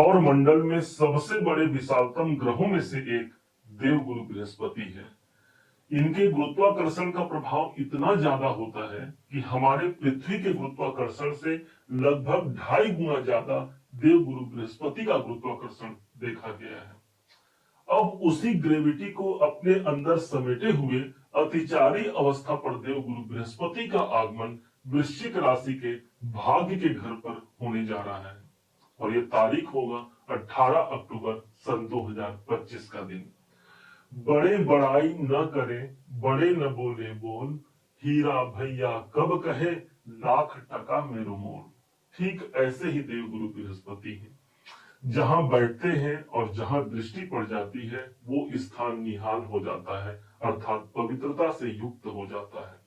सौर मंडल में सबसे बड़े विशालतम ग्रहों में से एक देवगुरु बृहस्पति है। इनके गुरुत्वाकर्षण का प्रभाव इतना ज्यादा होता है कि हमारे पृथ्वी के गुरुत्वाकर्षण से लगभग 2.5 गुना ज्यादा देवगुरु बृहस्पति का गुरुत्वाकर्षण देखा गया है। अब उसी ग्रेविटी को अपने अंदर समेटे हुए अतिचारी अवस्था पर देवगुरु बृहस्पति का आगमन वृश्चिक राशि के भाग्य के घर पर होने जा रहा है और ये तारीख होगा 18 अक्टूबर सन 2025 का दिन। बड़े बड़ाई न करे, बड़े न बोले बोल, हीरा भैया कब कहे, लाख टका मेरो मोल। ठीक ऐसे ही देवगुरु बृहस्पति हैं। जहां बैठते हैं और जहां दृष्टि पड़ जाती है वो स्थान निहाल हो जाता है, अर्थात पवित्रता से युक्त हो जाता है।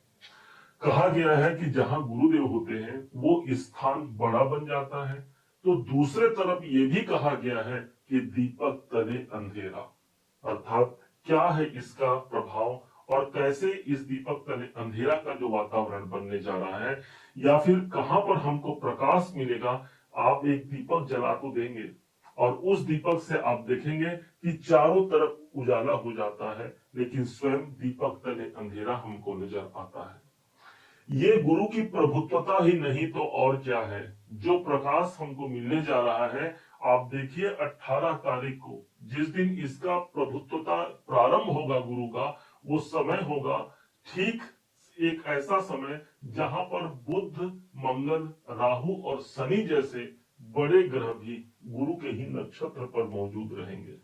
कहा गया है कि जहां गुरुदेव होते हैं वो स्थान बड़ा बन जाता है। तो दूसरे तरफ ये भी कहा गया है कि दीपक तले अंधेरा, अर्थात क्या है इसका प्रभाव और कैसे इस दीपक तले अंधेरा का जो वातावरण बनने जा रहा है, या फिर कहां पर हमको प्रकाश मिलेगा। आप एक दीपक जला तो देंगे और उस दीपक से आप देखेंगे कि चारों तरफ उजाला हो जाता है, लेकिन स्वयं दीपक तले अंधेरा हमको नजर आता है। ये गुरु की प्रभुत्वता ही नहीं तो और क्या है। जो प्रकाश हमको मिलने जा रहा है, आप देखिए 18 तारीख को जिस दिन इसका प्रभुत्वता प्रारंभ होगा गुरु का, वो समय होगा ठीक एक ऐसा समय जहां पर बुध, मंगल, राहु और शनि जैसे बड़े ग्रह भी गुरु के ही नक्षत्र पर मौजूद रहेंगे।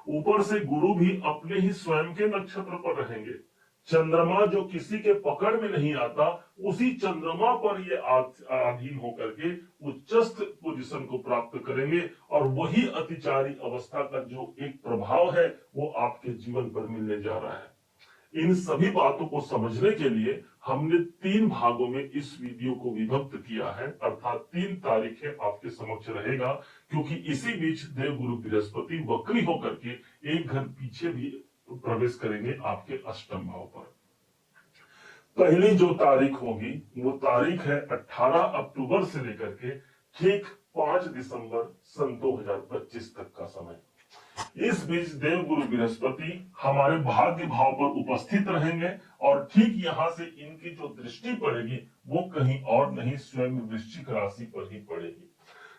ऊपर से गुरु भी अपने ही स्वयं के नक्षत्र पर रहेंगे। चंद्रमा जो किसी के पकड़ में नहीं आता, उसी चंद्रमा पर ये अधीन होकर के उच्चस्थ पोजीशन को प्राप्त करेंगे और वही अतिचारी अवस्था का जो एक प्रभाव है वो आपके जीवन पर मिलने जा रहा है। इन सभी बातों को समझने के लिए हमने 3 भागों में इस वीडियो को विभक्त किया है, अर्थात 3 तारीखें आपके समक्ष रहेगा, क्योंकि इसी बीच देवगुरु बृहस्पति वक्री होकर के एक घर पीछे भी प्रवेश करेंगे आपके अष्टम भाव पर। पहली जो तारीख होगी वो तारीख है 18 अक्टूबर से लेकर के ठीक 5 दिसंबर सन 2025 तक का समय। इस बीच देवगुरु बृहस्पति हमारे भाग्य भाव पर उपस्थित रहेंगे और ठीक यहां से इनकी जो दृष्टि पड़ेगी वो कहीं और नहीं, स्वयं वृश्चिक राशि पर ही पड़ेगी।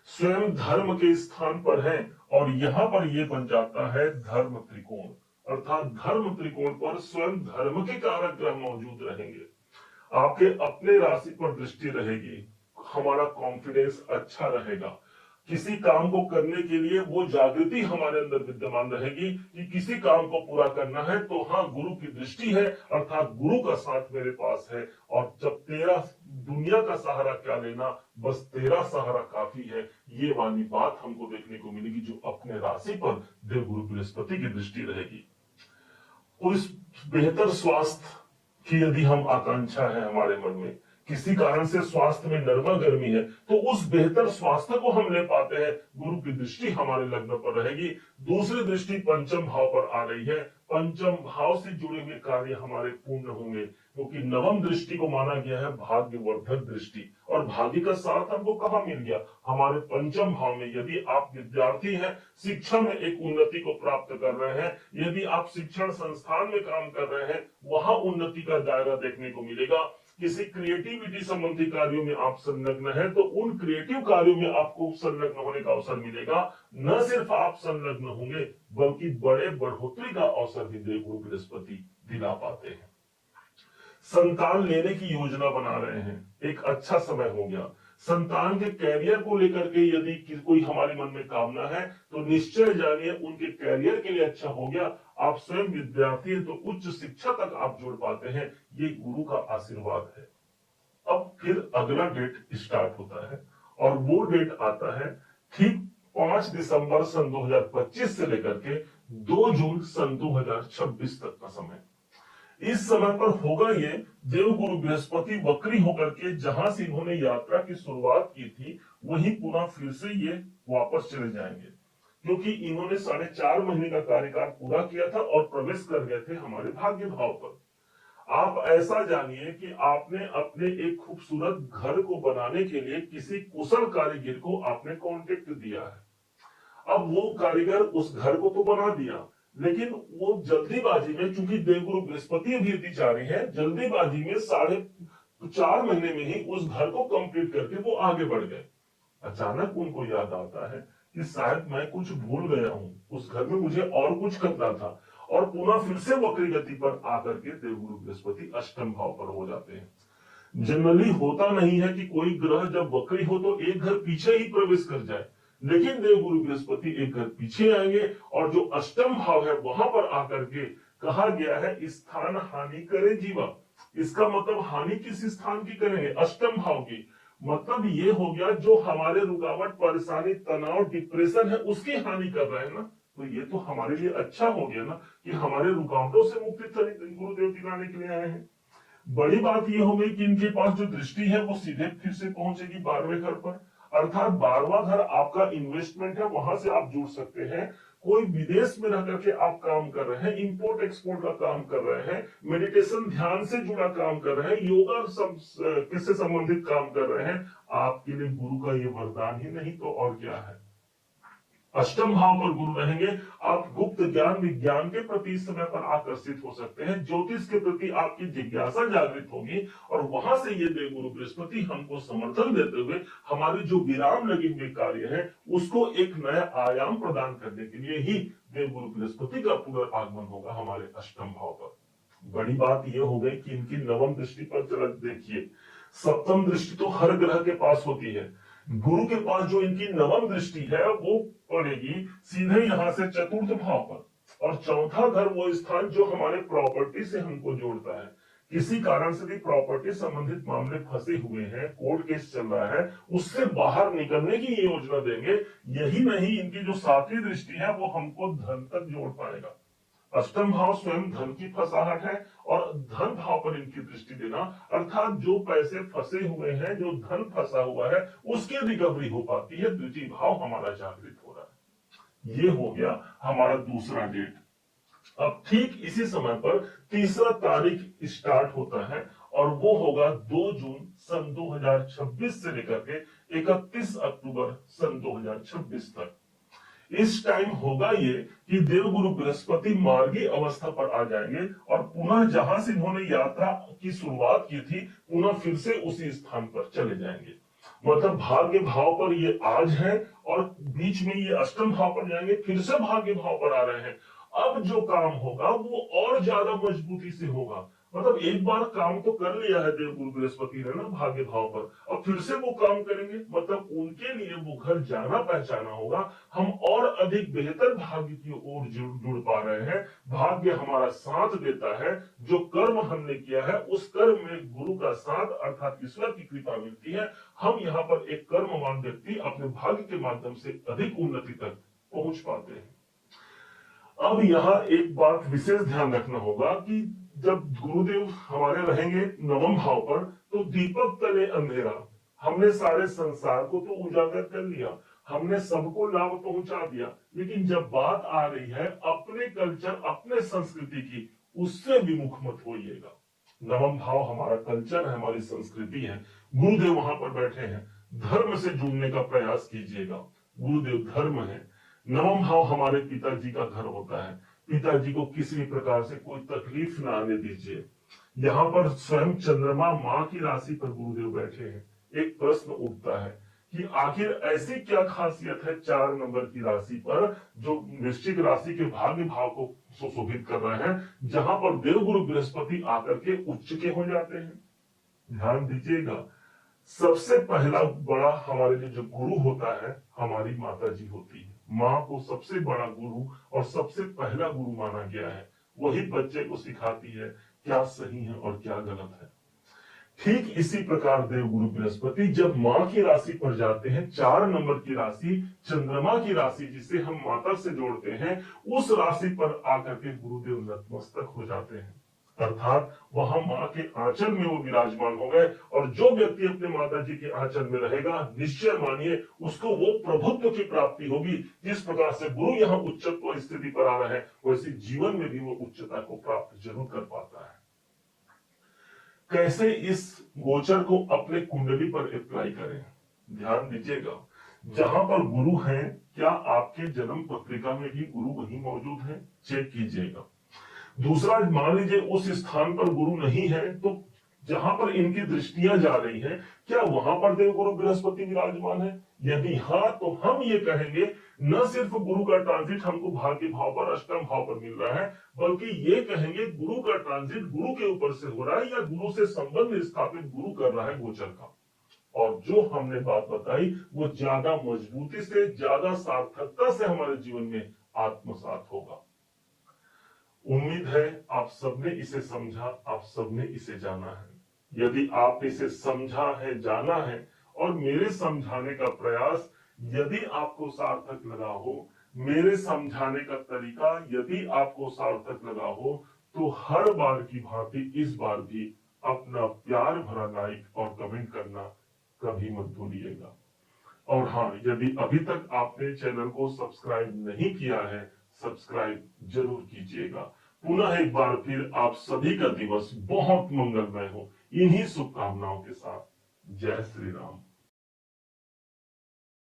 स्वयं धर्म के स्थान पर है और यहाँ पर ये बन जाता है धर्म त्रिकोण, अर्थात धर्म त्रिकोण पर स्वयं धर्म के कारक ग्रह मौजूद रहेंगे। आपके अपने राशि पर दृष्टि रहेगी, हमारा कॉन्फिडेंस अच्छा रहेगा। किसी काम को करने के लिए वो जागृति हमारे अंदर विद्यमान रहेगी कि किसी काम को पूरा करना है तो हाँ, गुरु की दृष्टि है, अर्थात गुरु का साथ मेरे पास है। और जब तेरा दुनिया का सहारा क्या लेना, बस तेरा सहारा काफी है, ये वाली बात हमको देखने को मिलेगी जो अपने राशि पर देवगुरु बृहस्पति की दृष्टि रहेगी। उस बेहतर स्वास्थ्य की यदि हम आकांक्षा है हमारे मन में, किसी कारण से स्वास्थ्य में नरमा गर्मी है, तो उस बेहतर स्वास्थ्य को हम ले पाते हैं, गुरु की दृष्टि हमारे लग्न पर रहेगी। दूसरी दृष्टि पंचम भाव पर आ रही है, पंचम भाव से जुड़े हुए कार्य हमारे पूर्ण होंगे, क्योंकि नवम दृष्टि को माना गया है भाग्यवर्धक दृष्टि। और भाग्य का साथ हमको कहाँ मिल गया, हमारे पंचम भाव में। यदि आप विद्यार्थी हैं, शिक्षा में एक उन्नति को प्राप्त कर रहे हैं, यदि आप शिक्षण संस्थान में काम कर रहे हैं, वहां उन्नति का दायरा देखने को मिलेगा। किसी क्रिएटिविटी संबंधी कार्यों में आप संलग्न हैं तो उन क्रिएटिव कार्यों में आपको संलग्न होने का अवसर मिलेगा। न सिर्फ आप संलग्न होंगे बल्कि बड़े बढ़ोतरी का अवसर भी देवगुरु बृहस्पति दिला पाते हैं। संतान लेने की योजना बना रहे हैं, एक अच्छा समय हो गया। संतान के कैरियर को लेकर के यदि कोई हमारे मन में कामना है तो निश्चय जानिए उनके कैरियर के लिए अच्छा हो गया। आप स्वयं विद्यार्थी हैं तो उच्च शिक्षा तक आप जोड़ पाते हैं, ये गुरु का आशीर्वाद है। अब फिर अगला डेट स्टार्ट होता है और वो डेट आता है ठीक 5 दिसंबर सन 2025 से लेकर के 2 जून सन 2026 तक का समय। इस समय पर होगा ये देवगुरु बृहस्पति वक्री होकर के जहां से इन्होंने यात्रा की शुरुआत की थी वहीं पुनः फिर से ये वापस चले जाएंगे, क्योंकि इन्होंने 4.5 महीने का कार्यकाल पूरा किया था और प्रवेश कर गए थे हमारे भाग्य भाव पर। आप ऐसा जानिए कि आपने अपने एक खूबसूरत घर को बनाने के लिए किसी कुशल कारीगर को आपने कॉन्टेक्ट दिया है। अब वो कारीगर उस घर को तो बना दिया, लेकिन वो जल्दीबाजी में, चूंकि देवगुरु बृहस्पति अभिचारी है, जल्दीबाजी में 4.5 महीने में ही उस घर को कंप्लीट करके वो आगे बढ़ गए। अचानक उनको याद आता है कि शायद मैं कुछ भूल गया हूं, उस घर में मुझे और कुछ करना था, और पुनः फिर से वक्री गति पर आकर के देवगुरु बृहस्पति अष्टम भाव पर हो जाते हैं। जनरली होता नहीं है कि कोई ग्रह जब वक्री हो तो एक घर पीछे ही प्रवेश कर जाए, लेकिन देवगुरु बृहस्पति एक घर पीछे आएंगे और जो अष्टम भाव है वहां पर आकर के कहा गया है स्थान हानि करे जीवा। इसका मतलब हानि किस स्थान की करेंगे? अष्टम भाव की। मतलब ये हो गया जो हमारे रुकावट, परेशानी, तनाव, डिप्रेशन है उसकी हानि कर रहे हैं ना, तो ये तो हमारे लिए अच्छा हो गया ना कि हमारे रुकावटों से मुक्ति गुरुदेव दिलाने के लिए आए हैं। बड़ी बात यह हो गई कि इनके पास जो दृष्टि है वो सीधे फिर से पहुंचेगी 12वें घर पर, अर्थात 12वां घर आपका इन्वेस्टमेंट है, वहां से आप जुड़ सकते हैं। कोई विदेश में रह करके आप काम कर रहे हैं, इंपोर्ट एक्सपोर्ट का काम कर रहे हैं, मेडिटेशन ध्यान से जुड़ा काम कर रहे हैं, योगा किससे संबंधित काम कर रहे हैं, आपके लिए गुरु का ये वरदान ही नहीं तो और क्या है। अष्टम भाव पर गुरु रहेंगे, आप गुप्त ज्ञान विज्ञान के प्रति इस समय पर आकर्षित हो सकते हैं, ज्योतिष के प्रति आपकी जिज्ञासा जागृत होगी, और वहां से ये देवगुरु बृहस्पति हमको समर्थन देते हुए हमारे जो विराम लगे हुए कार्य है उसको एक नया आयाम प्रदान करने के लिए ही देवगुरु बृहस्पति का पुनर्आगमन होगा हमारे अष्टम भाव पर। बड़ी बात यह हो गई कि इनकी नवम दृष्टि पर चला देखिए, सप्तम दृष्टि तो हर ग्रह के पास होती है, गुरु के पास जो इनकी नवम दृष्टि है वो पड़ेगी सीधे यहां से चतुर्थ भाव पर, और चौथा घर वो स्थान जो हमारे प्रॉपर्टी से हमको जोड़ता है। किसी कारण से भी प्रॉपर्टी संबंधित मामले फंसे हुए हैं, कोर्ट केस चल रहा है, उससे बाहर निकलने की योजना देंगे। यही नहीं, इनकी जो सातवीं दृष्टि है वो हमको धन तक जोड़ पाएगा। अष्टम भाव स्वयं धन की फसाहट है, और धन भाव पर इनकी दृष्टि देना अर्थात जो पैसे फंसे हुए हैं, जो धन फंसा हुआ है उसकी रिकवरी हो पाती है। द्वितीय भाव हमारा जागृत हो रहा है। ये हो गया हमारा दूसरा डेट। अब ठीक इसी समय पर तीसरा तारीख स्टार्ट होता है, और वो होगा 2 जून सन 2026 से लेकर के 31 अक्टूबर सन 2026 तक। इस टाइम होगा ये कि देवगुरु बृहस्पति मार्गी अवस्था पर आ जाएंगे, और पुनः जहां से इन्होंने यात्रा की शुरुआत की थी पुनः फिर से उसी स्थान पर चले जाएंगे। मतलब भाग्य भाव पर ये आज है, और बीच में ये अष्टम भाव पर जाएंगे, फिर से भाग्य भाव पर आ रहे हैं। अब जो काम होगा वो और ज्यादा मजबूती से होगा। मतलब एक बार काम तो कर लिया है देवगुरु बृहस्पति ने ना भाग्य भाव पर, अब फिर से वो काम करेंगे, मतलब उनके लिए वो घर जाना पहचाना होगा। हम और अधिक बेहतर भाग्य की ओर जुड़ पा रहे हैं। भाग्य हमारा साथ देता है, जो कर्म हमने किया है उस कर्म में गुरु का साथ अर्थात ईश्वर की कृपा मिलती है। हम यहाँ पर एक कर्मवान व्यक्ति अपने भाग्य के माध्यम से अधिक उन्नति तक पहुंच पाते हैं। अब यहाँ एक बात विशेष ध्यान रखना होगा कि जब गुरुदेव हमारे रहेंगे नवम भाव पर, तो दीपक तले अंधेरा, हमने सारे संसार को तो उजागर कर लिया, हमने सबको लाभ पहुंचा दिया, लेकिन जब बात आ रही है अपने कल्चर, अपने संस्कृति की, उससे विमुख मत होइएगा। नवम भाव हमारा कल्चर है, हमारी संस्कृति है, गुरुदेव वहां पर बैठे हैं, धर्म से जुड़ने का प्रयास कीजिएगा। गुरुदेव धर्म है। नवम भाव हमारे पिताजी का घर होता है, पिताजी को किसी भी प्रकार से कोई तकलीफ ना आने दीजिए। यहाँ पर स्वयं चंद्रमा माँ की राशि पर गुरुदेव बैठे हैं। एक प्रश्न उठता है कि आखिर ऐसी क्या खासियत है 4 नंबर की राशि पर जो वृश्चिक राशि के भाग्य भाव को सुशोभित कर रहे हैं, जहां पर देवगुरु बृहस्पति आकर के उच्च के हो जाते हैं। ध्यान दीजिएगा, सबसे पहला बड़ा हमारे लिए जो गुरु होता है हमारी माता जी होती है। माँ को सबसे बड़ा गुरु और सबसे पहला गुरु माना गया है। वही बच्चे को सिखाती है क्या सही है और क्या गलत है। ठीक इसी प्रकार देवगुरु बृहस्पति जब माँ की राशि पर जाते हैं, 4 नंबर की राशि, चंद्रमा की राशि जिसे हम माता से जोड़ते हैं, उस राशि पर आकर के गुरुदेव नतमस्तक हो जाते हैं। अर्थात वहां माँ के आंचल में वो विराजमान हो गए, और जो व्यक्ति अपने माता जी के आंचल में रहेगा, निश्चय मानिए उसको वो प्रभुत्व की प्राप्ति होगी। जिस प्रकार से गुरु यहाँ उच्चत्व स्थिति पर आ रहा है, वैसे जीवन में भी वो उच्चता को प्राप्त जरूर कर पाता है। कैसे इस गोचर को अपने कुंडली पर अप्लाई करें, ध्यान दीजिएगा। जहां पर गुरु है, क्या आपके जन्म पत्रिका में भी गुरु वही मौजूद है? चेक कीजिएगा। दूसरा, मान लीजिए उस स्थान पर गुरु नहीं है, तो जहां पर इनकी दृष्टियां जा रही हैं, क्या वहां पर देवगुरु बृहस्पति विराजमान है? यदि हाँ, तो हम ये कहेंगे न सिर्फ गुरु का ट्रांजिट हमको भाग्य भाव पर, अष्टम भाव पर मिल रहा है, बल्कि ये कहेंगे गुरु का ट्रांजिट गुरु के ऊपर से हो रहा है, या गुरु से संबंध स्थापित गुरु कर रहा है गोचर का। और जो हमने बात बताई वो ज्यादा मजबूती से, ज्यादा सार्थकता से हमारे जीवन में आत्मसात होगा। उम्मीद है आप सबने इसे समझा, आप सबने इसे जाना है। यदि आप इसे समझा है, जाना है, और मेरे समझाने का प्रयास यदि आपको सार्थक लगा हो, मेरे समझाने का तरीका यदि आपको सार्थक लगा हो, तो हर बार की भांति इस बार भी अपना प्यार भरा लाइक और कमेंट करना कभी मत भूलिएगा। और हाँ, यदि अभी तक आपने चैनल को सब्सक्राइब नहीं किया है, सब्सक्राइब जरूर कीजिएगा। पुनः एक बार फिर आप सभी का दिवस बहुत मंगलमय हो, इन्हीं शुभकामनाओं के साथ। जय श्री राम।